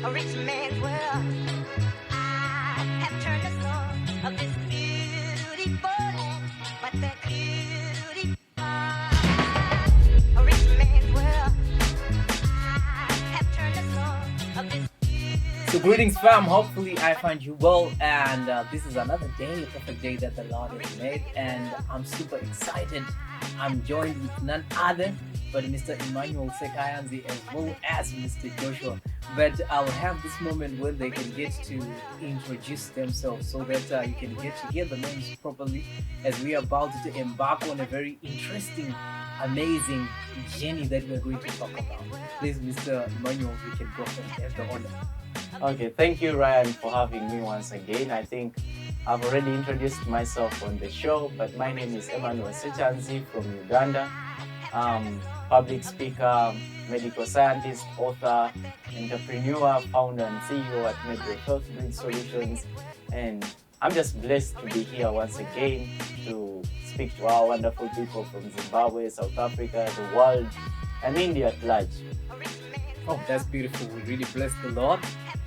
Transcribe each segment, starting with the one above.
a rich man's world. I have turned the soul of this beautiful land, but that beauty, a rich man's world. I have turned the soul of this. So greetings fam, hopefully I find you well, and this is another day, a perfect day that the Lord has made, and I'm super excited. I'm joined with none other but Mr. Emmanuel Sekayanzi as well as Mr. Joshua. But I'll have this moment where they can get to introduce themselves so that you can get to hear the names properly as we are about to embark on a very interesting, amazing journey that we're going to talk about. Please, Mr. Emmanuel, we can go first. Have the honor. Okay, thank you, Ryan, for having me once again. I think I've already introduced myself on the show, but my name is Emmanuel Sechanzi from Uganda. Public speaker, medical scientist, author, entrepreneur, founder and CEO at Memoir Solutions. And I'm just blessed to be here once again to speak to our wonderful people from Zimbabwe, South Africa, the world, and India at large. Oh, that's beautiful. We really bless the Lord.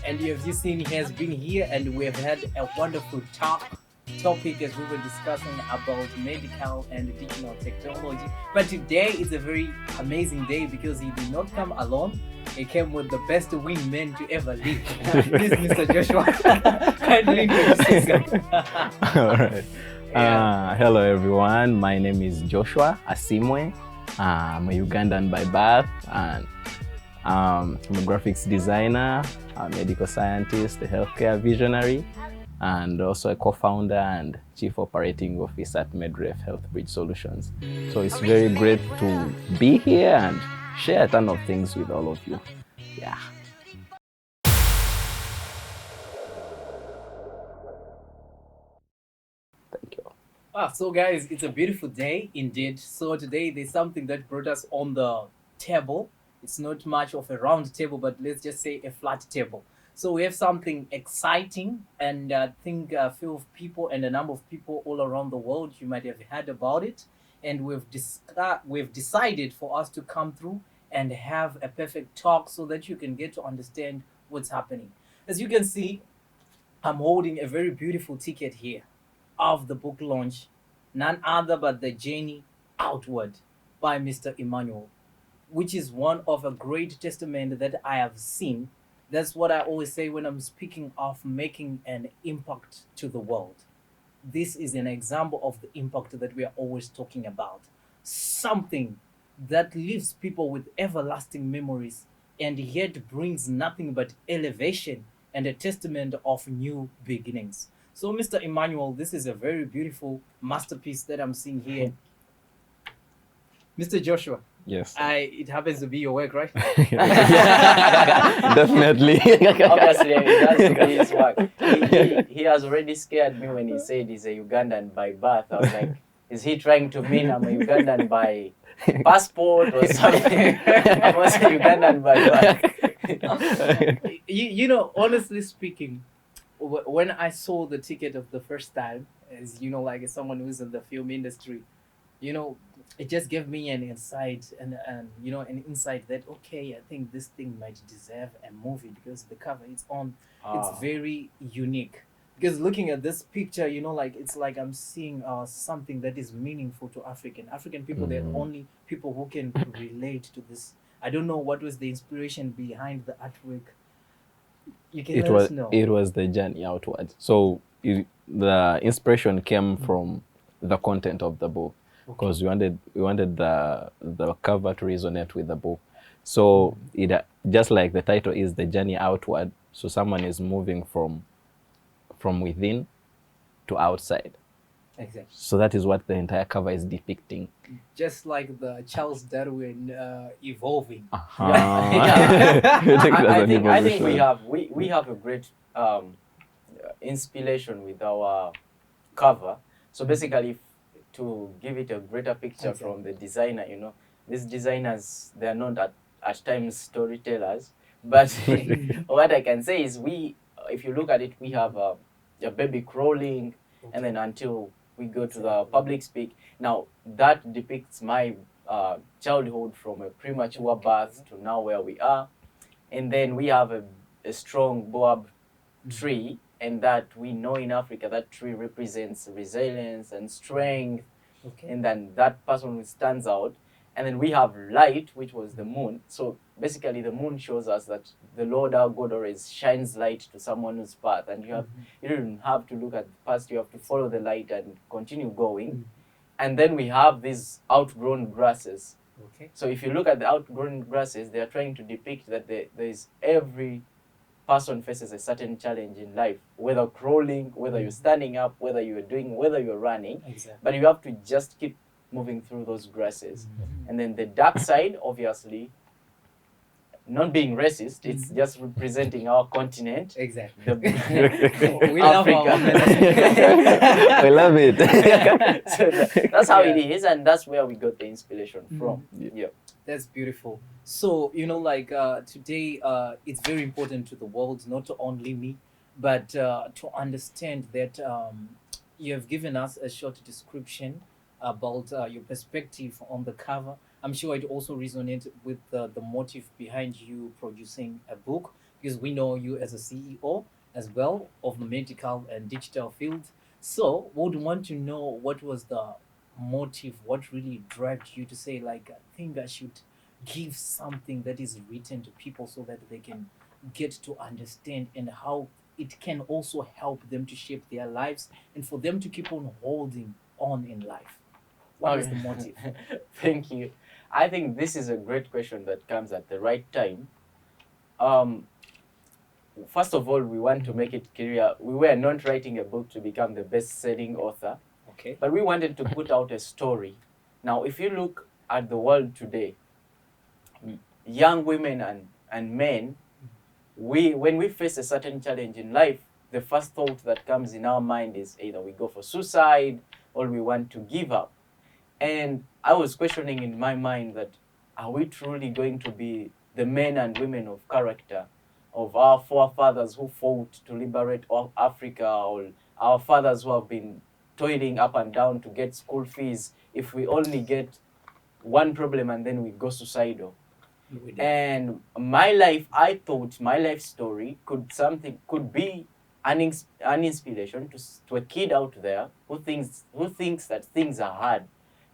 And you have just seen he has been here and we have had a wonderful topic as we were discussing about medical and digital technology. But today is a very amazing day because he did not come alone. He came with the best wingman to ever live. This is Mr. Joshua. Kindly introduce yourself. All right. Hello, everyone. My name is Joshua Asimwe. I'm a Ugandan by birth, and I'm a graphics designer, a medical scientist, a healthcare visionary, and also a co-founder and chief operating officer at Medref Health Bridge Solutions. So it's very great to be here and share a ton of things with all of you. Yeah. Thank you. So guys, it's a beautiful day indeed. So today there's something that brought us on the table. It's not much of a round table, but let's just say a flat table. So we have something exciting, and I think a few of people and a number of people all around the world, you might have heard about it. And we've decided for us to come through and have a perfect talk so that you can get to understand what's happening. As you can see, I'm holding a very beautiful ticket here of the book launch, none other but The Journey Outward by Mr. Emmanuel, which is one of a great testament that I have seen. That's what I always say when I'm speaking of making an impact to the world. This is an example of the impact that we are always talking about. Something that leaves people with everlasting memories and yet brings nothing but elevation and a testament of new beginnings. So, Mr. Emmanuel, this is a very beautiful masterpiece that I'm seeing here. Mr. Joshua. Yes. It happens to be your work, right? Definitely. Obviously, it has to be his work. He has already scared me when he said he's a Ugandan by birth. I was like, is he trying to mean I'm a Ugandan by passport or something? I was a Ugandan by birth. you know, honestly speaking, when I saw the ticket of the first time, as you know, like as someone who's in the film industry, you know, it just gave me an insight and you know, an insight that okay, I think this thing might deserve a movie because the cover it's on, it's very unique. Because looking at this picture, you know, like it's like I'm seeing something that is meaningful to African people. They're only people who can relate to this. I don't know what was the inspiration behind the artwork. You can let us know. It was the journey outward. So the inspiration came from the content of the book. Because we wanted the cover to resonate with the book. So it just like the title is The Journey Outward. So someone is moving from within to outside. Exactly. So that is what the entire cover is depicting. Just like the Charles Darwin evolving. I think we have a great inspiration with our cover. So basically, to give it a greater picture from the designer, you know, these designers, they're not at times storytellers, but what I can say is if you look at it, we have a baby crawling, and then until we go to the public speak. Now that depicts my childhood from a premature birth to now where we are, and then we have a strong boab tree, and that we know in Africa that tree represents resilience and strength, Okay. and then that person who stands out. And then we have light, which was the moon. So basically the moon shows us that the Lord our God always shines light to someone's path, and you don't have to look at the past, you have to follow the light and continue going. And then we have these outgrown grasses. Okay. So if you look at the outgrown grasses, they are trying to depict that there is every person faces a certain challenge in life, whether crawling, whether you're standing up, whether you're running. Exactly. But you have to just keep moving through those grasses. And then the dark side, obviously, not being racist, it's just representing our continent. Exactly. We love I love it. So that's how it is, and that's where we got the inspiration from. Yeah. That's beautiful. So, like today, it's very important to the world, not only me, but to understand that you have given us a short description about your perspective on the cover. I'm sure it also resonates with the motive behind you producing a book, because we know you as a CEO as well of the medical and digital field. So we would want to know what was the motive, what really drove you to say, like, I think I should give something that is written to people so that they can get to understand, and how it can also help them to shape their lives and for them to keep on holding on in life. What is the motive? Thank you. I think this is a great question that comes at the right time. First of all, we want to make it clear, we were not writing a book to become the best-selling author, Okay. but we wanted to put out a story. Now, if you look at the world today, young women and men, when we face a certain challenge in life, the first thought that comes in our mind is either we go for suicide or we want to give up. And I was questioning in my mind that, are we truly going to be the men and women of character of our forefathers who fought to liberate Africa, or our fathers who have been toiling up and down to get school fees, if we only get one problem and then we go suicidal? And my life, I thought my life story could be an inspiration to a kid out there who thinks that things are hard.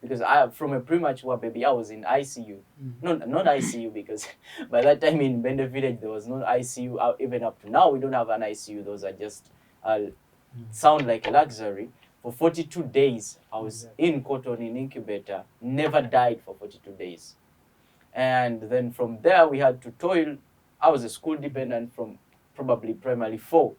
Because from a premature baby, I was in ICU. No, not ICU, because by that time in Bende village, there was no ICU. Even up to now, we don't have an ICU. Those are just sound like a luxury. For 42 days, I was in cotton in incubator, never died for 42 days. And then from there, we had to toil. I was a school dependent from probably primary 4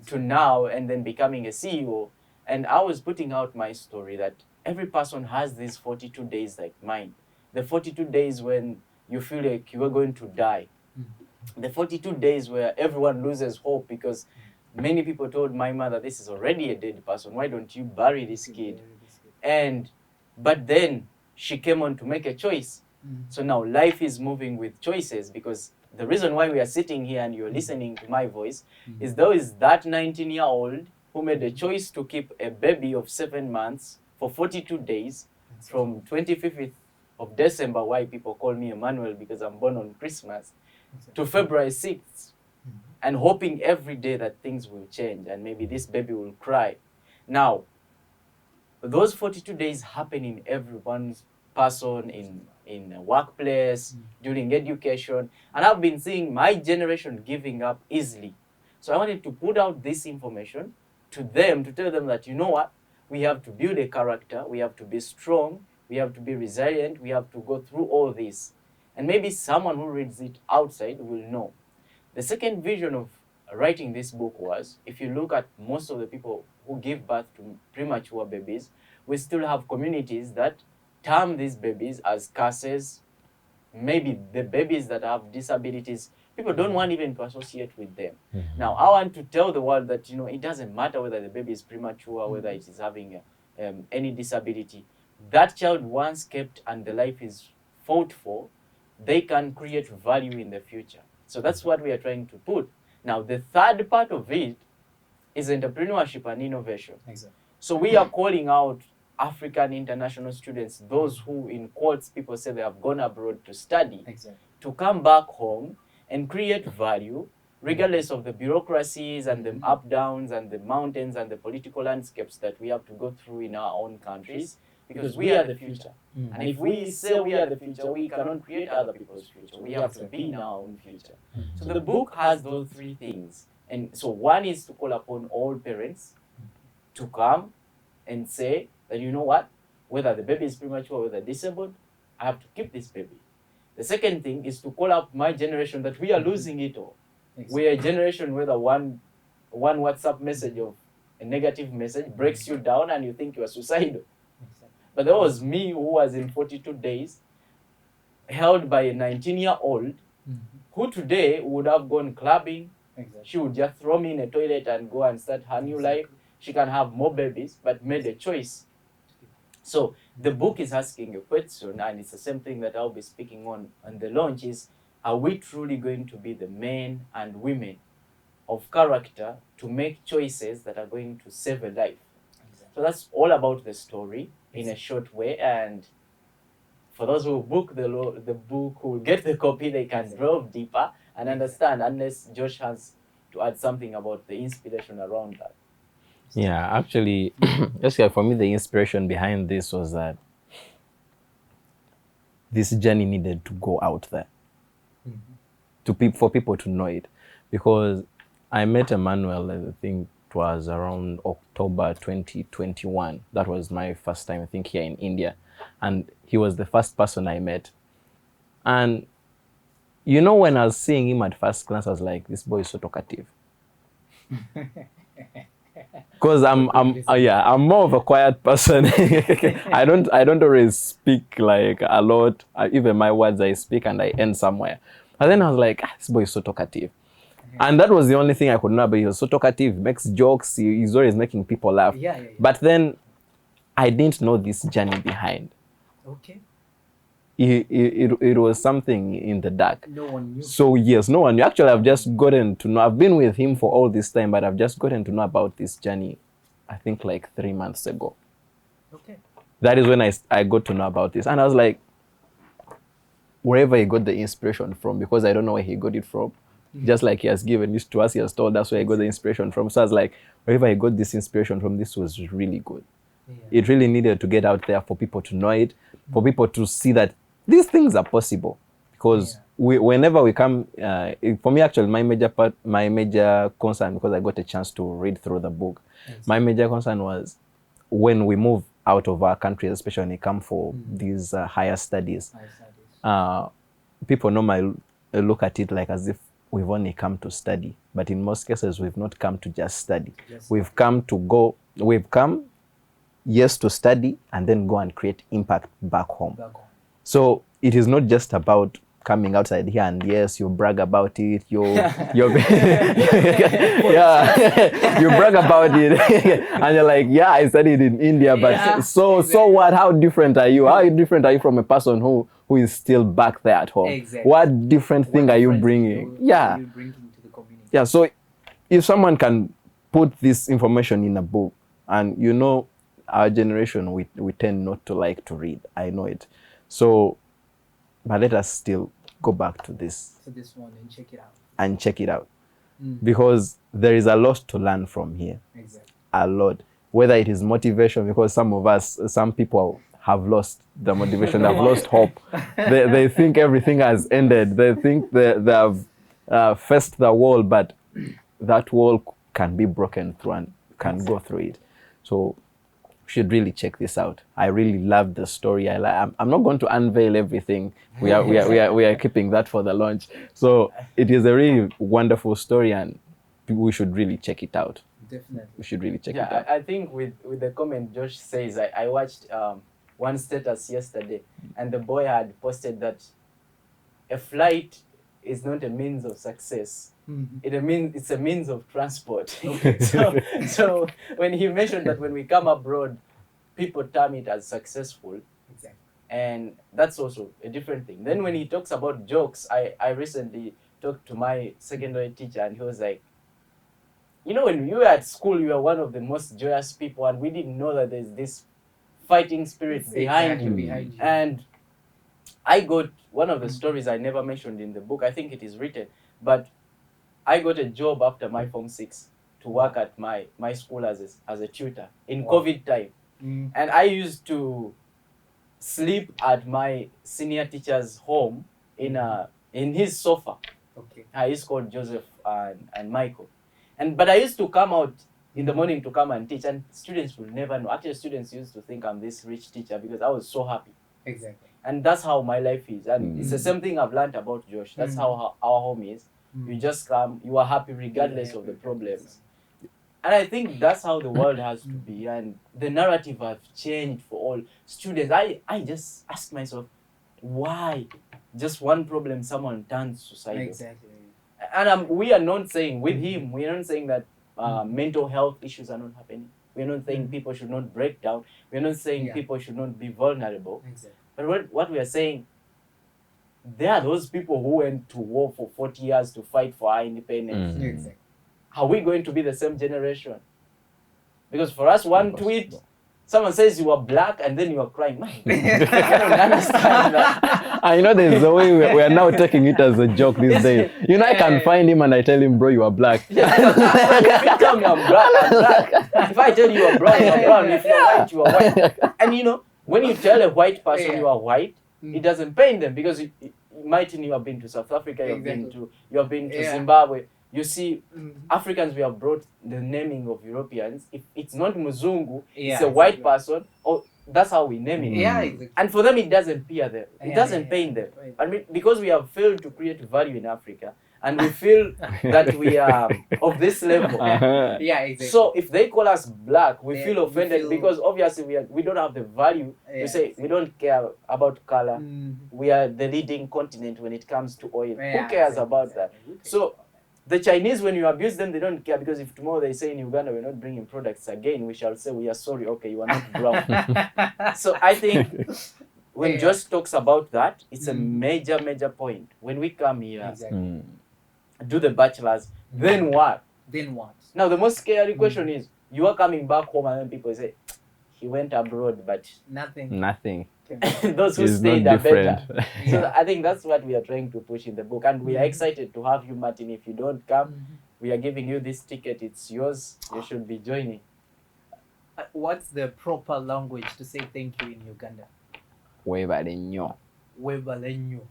to now, and then becoming a CEO. And I was putting out my story that every person has these 42 days like mine. The 42 days when you feel like you are going to die. The 42 days where everyone loses hope, because many people told my mother, this is already a dead person, why don't you bury this kid? But then she came on to make a choice. So now life is moving with choices, because the reason why we are sitting here and you're listening to my voice is there is that 19-year-old who made a choice to keep a baby of 7 months for 42 days from 25th of December, why people call me Emmanuel because I'm born on Christmas, to February 6th, and hoping every day that things will change and maybe this baby will cry. Now, those 42 days happen in everyone's person, in a workplace, during education, and I've been seeing my generation giving up easily. So I wanted to put out this information to them, to tell them that, you know what, we have to build a character, we have to be strong, we have to be resilient, we have to go through all this. And maybe someone who reads it outside will know. The second vision of writing this book was, if you look at most of the people who give birth to premature babies, we still have communities that term these babies as curses. Maybe the babies that have disabilities, people don't want even to associate with them. Now, I want to tell the world that, it doesn't matter whether the baby is premature, whether it is having any disability. That child, once kept and the life is fought for, they can create value in the future. So that's what we are trying to put. Now, the third part of it is entrepreneurship and innovation. Exactly. So we are calling out African international students, those who, in quotes, people say they have gone abroad to study, Exactly. to come back home and create value regardless of the bureaucracies and the up downs and the mountains and the political landscapes that we have to go through in our own countries, because we are the future. And if we say we are the future, we cannot create other people's future. We have to be in our own future. So the book has those three things. And so one is to call upon all parents to come and say that, you know what, whether the baby is premature, whether disabled, I have to keep this baby. The second thing is to call up my generation that we are losing it all. Exactly. We are a generation where the one WhatsApp message of a negative message breaks you down and you think you are suicidal. Exactly. But there was me who was in 42 days, held by a 19-year-old who today would have gone clubbing. Exactly. She would just throw me in a toilet and go and start her new life. She can have more babies, but made a choice. So the book is asking a question, and it's the same thing that I'll be speaking on the launch is, are we truly going to be the men and women of character to make choices that are going to save a life? Exactly. So that's all about the story in a short way. And for those who book the book, who will get the copy, they can delve deeper and understand, unless Josh has to add something about the inspiration around that. Yeah, actually, just like for me, the inspiration behind this was that this journey needed to go out there for people to know it, because I met Emmanuel, I think it was around October 2021. That was my first time, I think, here in India, and he was the first person I met. And you know, when I was seeing him at first glance, I was like, this boy is so talkative. Because I'm more of a quiet person. I don't always speak like a lot. Even my words, I speak and I end somewhere. But then I was like, this boy is so talkative. And that was the only thing I could know, but he was so talkative, makes jokes, he's always making people laugh. Yeah. But then I didn't know this journey behind. Okay. It was something in the dark. No one knew. So yes, no one knew. Actually, I've just gotten to know. I've been with him for all this time, but I've just gotten to know about this journey, I think like 3 months ago. Okay. That is when I got to know about this. And I was like, wherever he got the inspiration from, because I don't know where he got it from. Just like he has given this to us, he has told us where he got the inspiration from. So I was like, wherever he got this inspiration from, this was really good. Yeah. It really needed to get out there for people to know it, for people to see that these things are possible. Because whenever we come, for me actually, my major concern, because I got a chance to read through the book, my major concern was when we move out of our country, especially when we come for these higher studies, people normally look at it like as if we've only come to study. But in most cases, we've not come to just study. Yes. We've come, yes, to study and then go and create impact back home. So it is not just about coming outside here and yes, you brag about it, you brag about it, and you're like, yeah, I studied in India, but so what? How different are you? How different are you from a person who is still back there at home? Exactly. What different thing are you bringing? Are you bringing to the community? Yeah. So if someone can put this information in a book, and you know, our generation, we tend not to like to read. I know it. So, but let us still go back to this one and check it out. Because there is a lot to learn from here. Exactly. A lot. Whether it is motivation, because some people have lost the motivation, they've lost hope. They think everything has ended. They think they have faced the wall, but that wall can be broken through and can go through it. So should really check this out. I really love the story. I'm not going to unveil everything. We are keeping that for the launch. So it is a really wonderful story, and we should really check it out. Definitely. We should really check it Yeah, out. I think with the comment Josh says, I watched one status yesterday, and the boy had posted that a flight is not a means of success. It's a means of transport. Okay. so when he mentioned that when we come abroad, people term it as successful. Exactly. And that's also a different thing. Then when he talks about jokes, I recently talked to my secondary teacher, and he was like, you know, when you were at school, you were one of the most joyous people, and we didn't know that there's this fighting spirit behind you. And I got one of the stories I never mentioned in the book. I think it is written, but I got a job after my Form 6 to work at my school as a tutor in COVID time. And I used to sleep at my senior teacher's home in his sofa. Okay. He's called Joseph and Michael. But I used to come out in the morning to come and teach, and students will never know. Actually, students used to think I'm this rich teacher because I was so happy. Exactly. And that's how my life is. And it's the same thing I've learned about Josh. That's how our home is. You just come, you are happy regardless of the problems. And I think that's how the world has to be. And the narrative has changed for all students. I just ask myself, why just one problem someone turns suicidal? Exactly. And we are not saying with him, we are not saying that mental health issues are not happening. We are not saying people should not break down. We are not saying people should not be vulnerable. Exactly. But what we are saying, there are those people who went to war for 40 years to fight for our independence. Exactly. Are we going to be the same generation? Because for us, one tweet, someone says you are black and then you are crying. I don't understand that. I know there's a way we are now taking it as a joke these days. You know, I can find him and I tell him, bro, you are black. If you tell me I'm black, I'm black. If I tell you are brown, you are brown. If you are white, you are white. And you know, when you tell a white person you are white, it doesn't pain them because you have been to South Africa, you have been to Zimbabwe. You see, Africans, we have brought the naming of Europeans. If it's not Muzungu, it's a white person. Or that's how we name it. Yeah, exactly. And for them, it doesn't pain them. It doesn't pain them. I mean, because we have failed to create value in Africa, and we feel that we are of this level. Yeah, exactly. So if they call us black, we feel offended because obviously we don't have the value. We say we don't care about color. We are the leading continent when it comes to oil. Who cares about that? So the Chinese, when you abuse them, they don't care, because if tomorrow they say in Uganda we're not bringing products again, we shall say we are sorry. Okay, you are not brown. So I think when Josh talks about that, it's a major point. When we come here, do the bachelors, then what? Then what? Now the most scary question is, you are coming back home and then people say, he went abroad, but Nothing. those who stayed are better. So I think that's what we are trying to push in the book, and we are excited to have you, Martin. If you don't come, we are giving you this ticket. It's yours. You should be joining. What's the proper language to say thank you in Uganda? Webalenyo. Webalenyo.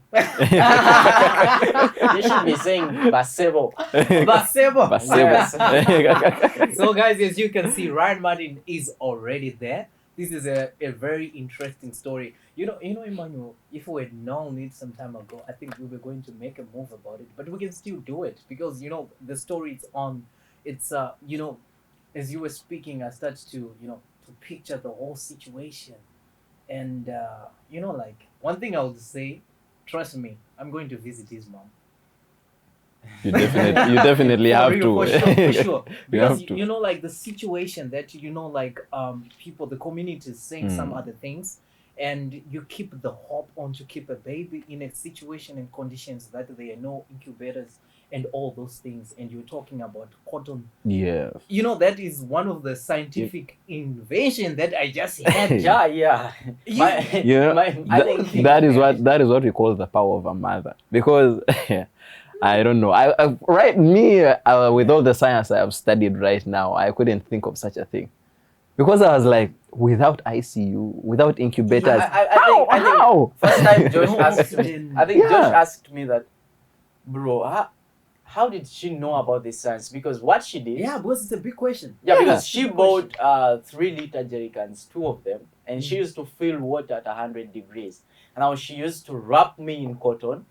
You should be saying basebo. Basebo. Basebo. So guys, as you can see, Ryan Martin is already there. This is a very interesting story. You know, Emmanuel, if we had known it some time ago, I think we were going to make a move about it. But we can still do it because, you know, the story is on. It's, you know, as you were speaking, I started to, you know, to picture the whole situation. And, you know, like, one thing I would say, trust me, I'm going to visit his mom. You definitely have to. For sure. Because, have to. you know, like, the situation that, you know, like, people, the community is saying some other things, and you keep the hope on to keep a baby in a situation and conditions that there are no incubators and all those things, and you're talking about cotton. Yeah. You know, that is one of the scientific invention that I just had. Yeah. I think that is what we call the power of a mother. Because I don't know. With all the science I have studied right now, I couldn't think of such a thing. Because I was like, without ICU, without incubators, how? First time Josh asked me, Josh asked me that, bro, how did she know about this science? Because what she did... Yeah, because it's a big question. Yeah, because she bought 3-liter jerry cans, 2 of them, and she used to fill water at 100 degrees. And now she used to wrap me in cotton,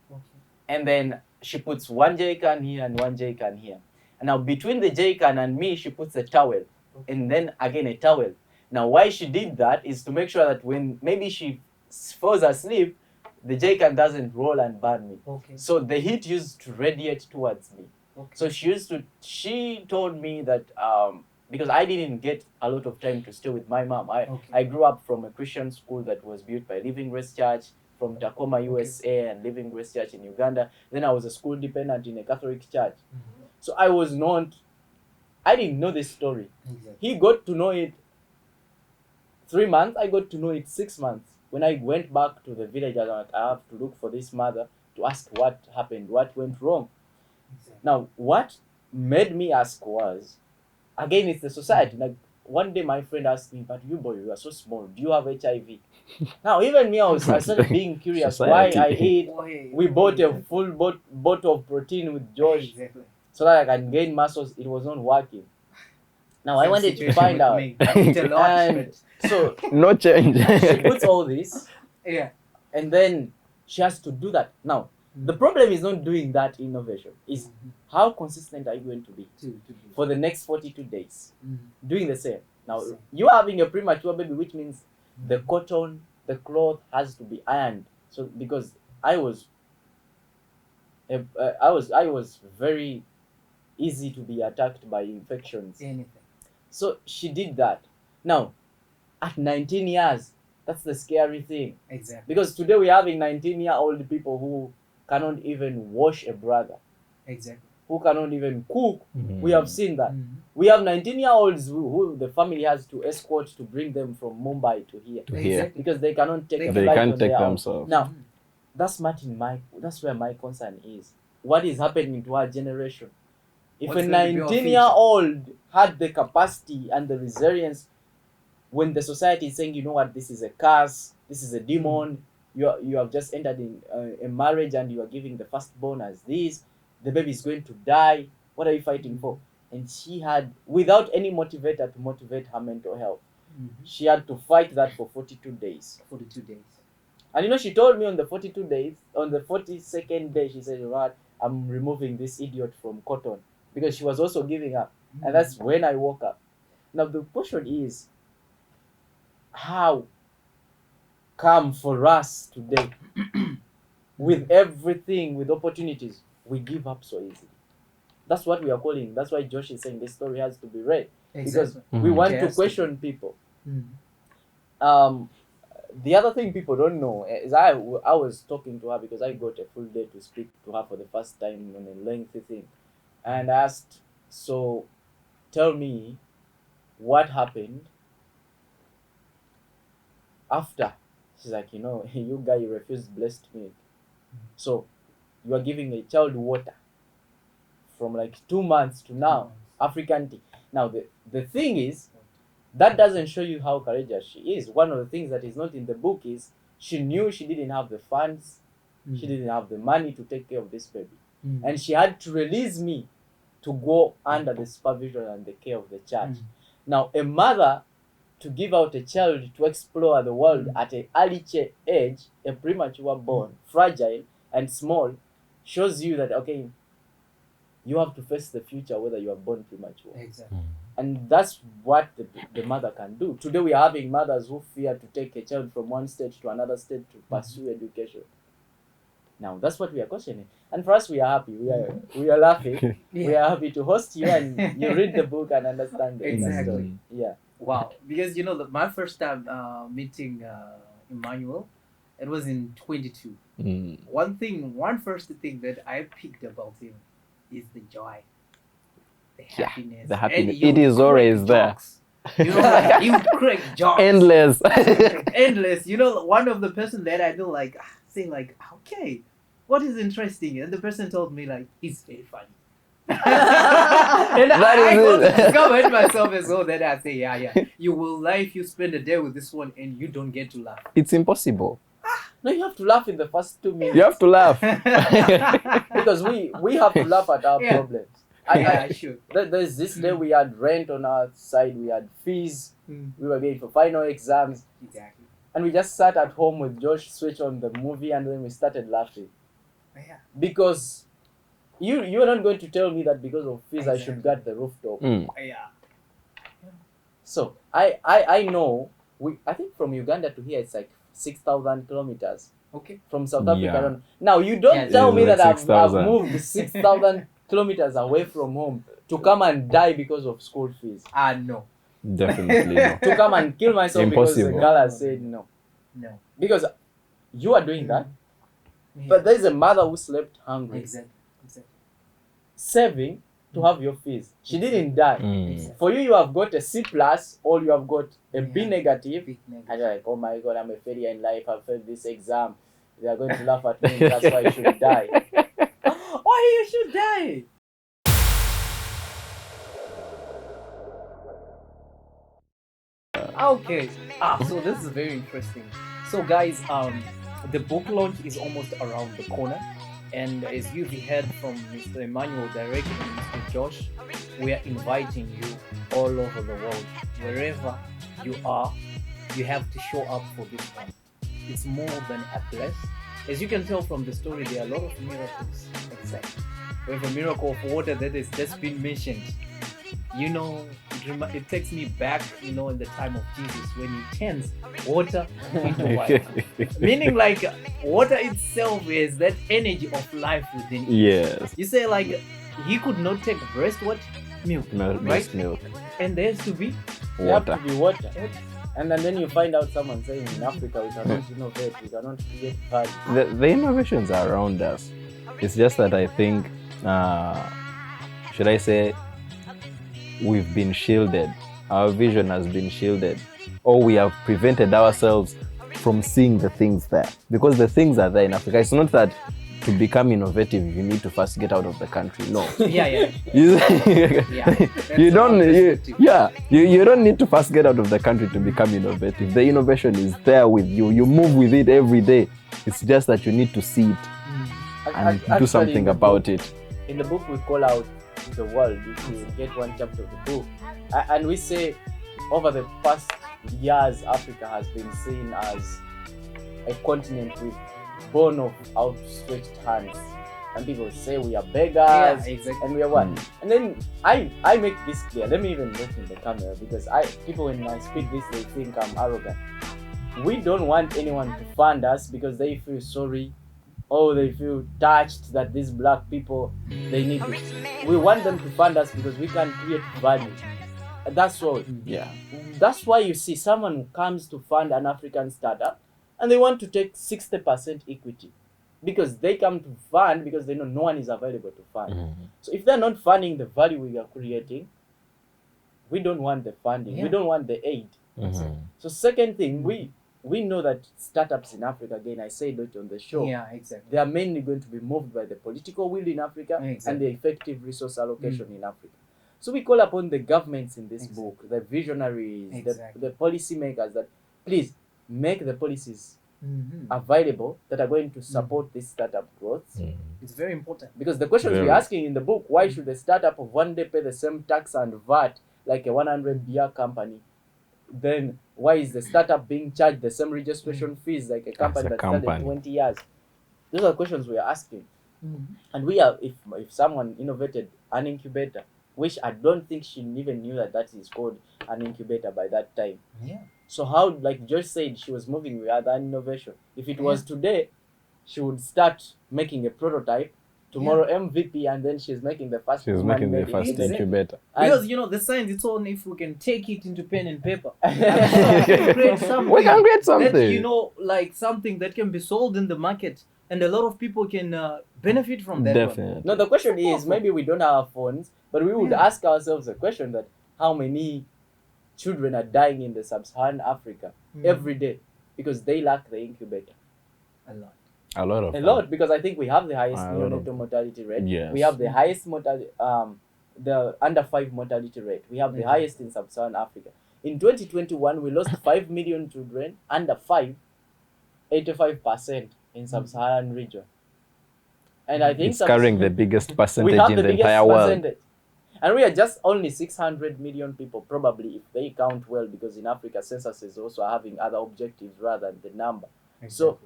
and then she puts 1 jerry can here and 1 jerry can here. And now between the jerry can and me, she puts a towel, and then again a towel. Now why she did that is to make sure that when maybe she falls asleep, the jerry can doesn't roll and burn me. Okay. So the heat used to radiate towards me. Okay. So she told me that because I didn't get a lot of time to stay with my mom. I grew up from a Christian school that was built by Living Grace Church from Tacoma, USA, and Living Grace Church in Uganda. Then I was a school dependent in a Catholic church. So I didn't know this story. Exactly. He got to know it 3 months. I got to know it 6 months. When I went back to the village, I was like, I have to look for this mother to ask what happened, what went wrong. Exactly. Now, what made me ask was, again, it's the society. Like one day my friend asked me, but you boy, you are so small. Do you have HIV? Now even me, I started being curious Society. why I ate. Why- We bought a exactly. full bottle of protein with George Exactly. so that I can gain muscles. It was not working. Now I Same wanted to situation find with out. me. I eat a lot, And so No change. she puts all this, yeah. and then she has to do that. Now the problem is not doing that innovation. Is how consistent are you going to be To for the next 42 days doing the same? Now Same. you are having a premature baby, which means the cotton, the cloth has to be ironed. So because I was very easy to be attacked by infections. anything. So she did that. Now, at 19 years, that's the scary thing. Exactly. Because today we're having 19-year-old people who cannot even wash a brother, Exactly. who cannot even cook. We have seen that. We have 19-year-olds who the family has to escort to bring them from Mumbai to here. To here. Exactly. Because they cannot take a They flight can't on take their own. themselves. Now, that's where my concern is. What is happening to our generation? If What's a going to be our 19-year-old had the capacity and the resilience, when the society is saying, you know what, this is a curse, this is a demon, you have just entered in a marriage and you are giving the firstborn as this, the baby is going to die, what are you fighting for? And she had, without any motivator to motivate her mental health, she had to fight that for 42 days. 42 days. And you know, she told me on the 42 days, on the 42nd day, she said, right, I'm removing this idiot from cotton, because she was also giving up. And that's when I woke up. Now the question is, how come for us today, with everything, with opportunities, we give up so easily? That's what we are calling. That's why Josh is saying this story has to be read. Exactly. Because we want It to has to question people. The other thing people don't know is I was talking to her because I got a full day to speak to her for the first time on a lengthy thing. And I asked, so tell me what happened after. She's like, you know, you guy, you refused blessed milk. So you are giving a child water from like 2 months to now, African tea. Now the thing is, that doesn't show you how courageous she is. One of the things that is not in the book is she knew she didn't have the funds, she didn't have the money to take care of this baby. And she had to release me to go under the supervision and the care of the church. Now, a mother to give out a child to explore the world at an early age, a premature born, fragile and small, shows you that, okay, you have to face the future whether you are born premature. Exactly. And that's what the mother can do. Today we are having mothers who fear to take a child from one state to another state to pursue education. Now that's what we are questioning. And for us, we are happy. We are laughing. We are happy to host you and you read the book and understand the Exactly. story. Yeah. Wow. Because you know, my first time meeting Emmanuel, it was in 22. One first thing that I picked about him is the joy, the happiness. the happiness. And he It would is crack always there. jokes. You know, like, he would crack jokes. Endless. Endless. You know, one of the person that I know, like, saying like, okay, what is interesting? And the person told me like, he's very funny. And I is got it. to discover it myself as well. Then I say, yeah. You will laugh if you spend a day with this one and you don't get to laugh. It's impossible. No, you have to laugh in the first 2 minutes. You have to laugh. Because we have to laugh at our Yeah. problems. I should. There's this day we had rent on our side, we had fees, we were going for final exams, Exactly. and we just sat at home with Josh, switched on the movie, and then we started laughing. Yeah. Because you're not going to tell me that because of fees I should Exactly. get the rooftop. Yeah. So I know I think from Uganda to here it's like 6,000 kilometers. Okay. From South Africa. Yeah. Down. Now you don't Yeah, tell it's me like that I've 6,000. moved 6,000 kilometers away from home to come and die because of school fees. No. Definitely no. To come and kill myself because the Impossible. girl has said no. No. Because you are doing that, Yeah. but there is a mother who slept hungry, Exactly. saving to have your fees. She didn't die. For you have got a C plus or you have got a B Yeah. negative, Big and negative. you're like, oh my god, I'm a failure in life. I failed this exam. They are going to laugh at me. That's why I should die. Why you should die? Okay. So this is very interesting. So guys, the book launch is almost around the corner, and as you've heard from Mr. Emmanuel directly and Mr. Josh, we are inviting you all over the world, wherever you are. You have to show up for this one. It's more than a bless. As you can tell from the story, there are a lot of miracles. Exactly. We have a miracle of water that has just been mentioned. You know, it takes me back, in the time of Jesus when he turns water into wine. Meaning, like, water itself is that energy of life within it. Yes. You say, like, he could not take breast what? Milk. Right? Breast milk. And there has to be There have to Water. be water. And then you find out someone saying in Africa we cannot innovate, we cannot create value. The innovations are around us. It's just that I think, should I say, we've been shielded. Our vision has been shielded, or we have prevented ourselves from seeing the things there. Because the things are there in Africa. It's not that to become innovative you need to first get out of the country. No. yeah. You, you don't. our You, perspective. you don't need to first get out of the country to become innovative. The innovation is there with you. You move with it every day. It's just that you need to see it and do something about it. In the book we call out the world, if you get one chapter of the book, and we say over the past years Africa has been seen as a continent with bone of outstretched hands, and people say we are beggars, Yeah, exactly. and we are what? And then I make this clear. Let me even look in the camera, because people when I speak this they think I'm arrogant. We don't want anyone to fund us because they feel sorry or they feel touched that these black people they need it. We want them to fund us because we can create value. That's all. Yeah. That's why you see someone who comes to fund an African startup and they want to take 60% equity, because they come to fund because they know no one is available to fund. So if they're not funding the value we are creating, we don't want the funding. Yeah. We don't want the aid. So second thing, we know that startups in Africa, again I said it on the show, Yeah, exactly. they are mainly going to be moved by the political will in Africa and Exactly. the effective resource allocation in Africa. So we call upon the governments in this Exactly. book, the visionaries, Exactly. the policy makers, that please make the policies available that are going to support this startup growth. It's very important. Because the questions Very. we're asking in the book, why should the startup of one day pay the same tax and VAT like a 100 beer company? Then why is the startup being charged the same registration fees like a company a that started company. 20 years? Those are questions we are asking. And we are, if someone innovated an incubator, which I don't think she even knew that is called an incubator by that time. Yeah. So how, like Josh said, she was moving with other innovation. If it was today, she would start making a prototype, tomorrow MVP, and then she's making the first She's woman making the made first incubator. incubator. Because the science, it's only if we can take it into pen and paper. And create something We can create something. that, like something that can be sold in the market, and a lot of people can benefit from that. Definitely. No, the question is, maybe we don't have phones, but we would ask ourselves a question that how many children are dying in the sub-Saharan Africa every day because they lack the incubator. A lot. A lot of A them. lot, because I think we have the highest A lot of neonatal mortality rate. Yes. We have the highest mortality, the under 5 mortality rate. We have the highest in sub-Saharan Africa. In 2021, we lost 5 million children under 5, 85% in sub-Saharan region. And I think It's carrying the biggest we percentage have in the the biggest entire world. percentage. And we are just only 600 million people, probably, if they count well, because in Africa, censuses also are having other objectives rather than the number. So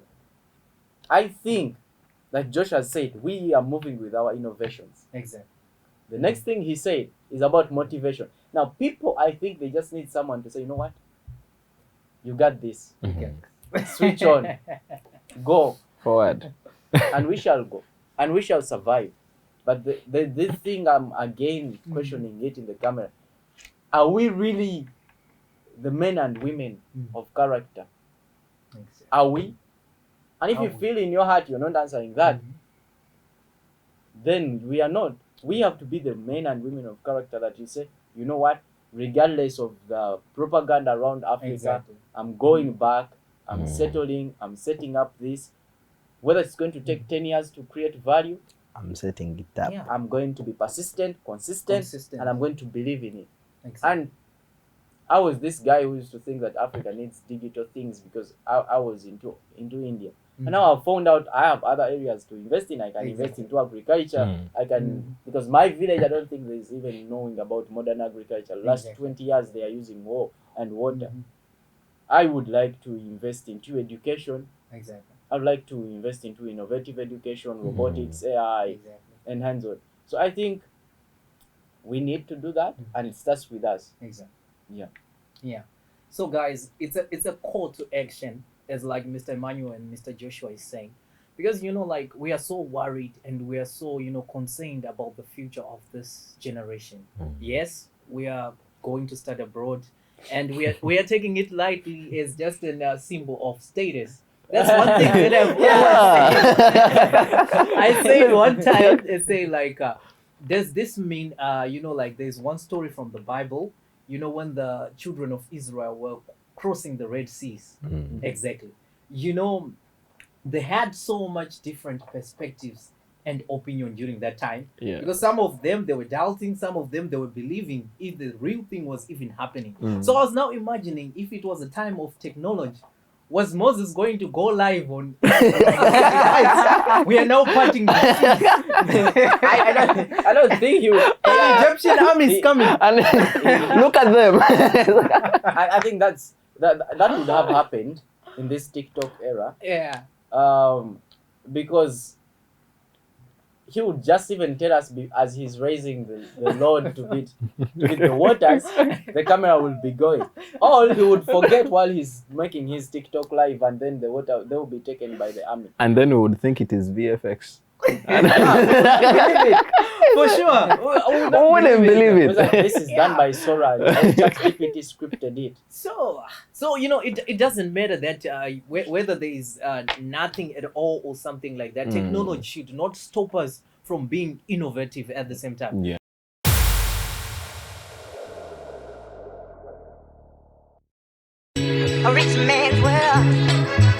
I think, like Josh has said, we are moving with our innovations. Exactly. The next thing he said is about motivation. Now, people, I think they just need someone to say, you know what? You got this. Switch on. Go. Forward. And we shall go. And we shall survive. But this thing I'm again questioning it in the camera. Are we really the men and women of character? Exactly. Are we? And if Are you we? feel in your heart you're not answering that, then we are not. We have to be the men and women of character that you say, you know what, regardless of the propaganda around Africa, Exactly. I'm going back, I'm settling, I'm setting up this. Whether it's going to take 10 years to create value, I'm setting it up. Yeah. I'm going to be persistent, consistent, and I'm going to believe in it. Exactly. And I was this guy who used to think that Africa needs digital things because I was into India. And now I've found out I have other areas to invest in. I can invest into agriculture. I can, because my village, I don't think there's even knowing about modern agriculture. Last 20 years, they are using war and water. I would like to invest into education. I'd like to invest into innovative education, robotics, AI, and hands-on. So I think we need to do that, and it starts with us. Yeah. So guys, it's a call to action, as like Mr. Emmanuel and Mr. Joshua is saying, because like we are so worried and we are so concerned about the future of this generation. Yes, we are going to start abroad, and we are taking it lightly as just a symbol of status. That's one thing that I say one time. I say like, does this mean like there's one story from the Bible, when the children of Israel were crossing the Red Seas. Exactly. They had so much different perspectives and opinion during that time. Because some of them, they were doubting, some of them, they were believing if the real thing was even happening. So I was now imagining if it was a time of technology, was Moses going to go live on we are now parting the seas. I don't think you. The Egyptian army is coming. And look at them. I think that would have happened in this TikTok era. Because he would just even tell us as he's raising the load to beat the waters, the camera will be going. Or he would forget while he's making his TikTok live, and then the water, they will be taken by the army. And then we would think it is VFX. For sure. Who wouldn't believe it? Like, this is done by Sora. ChatGPT scripted it. So it doesn't matter that whether there is nothing at all or something like that. Technology should not stop us from being innovative at the same time. Yeah. A rich man's world.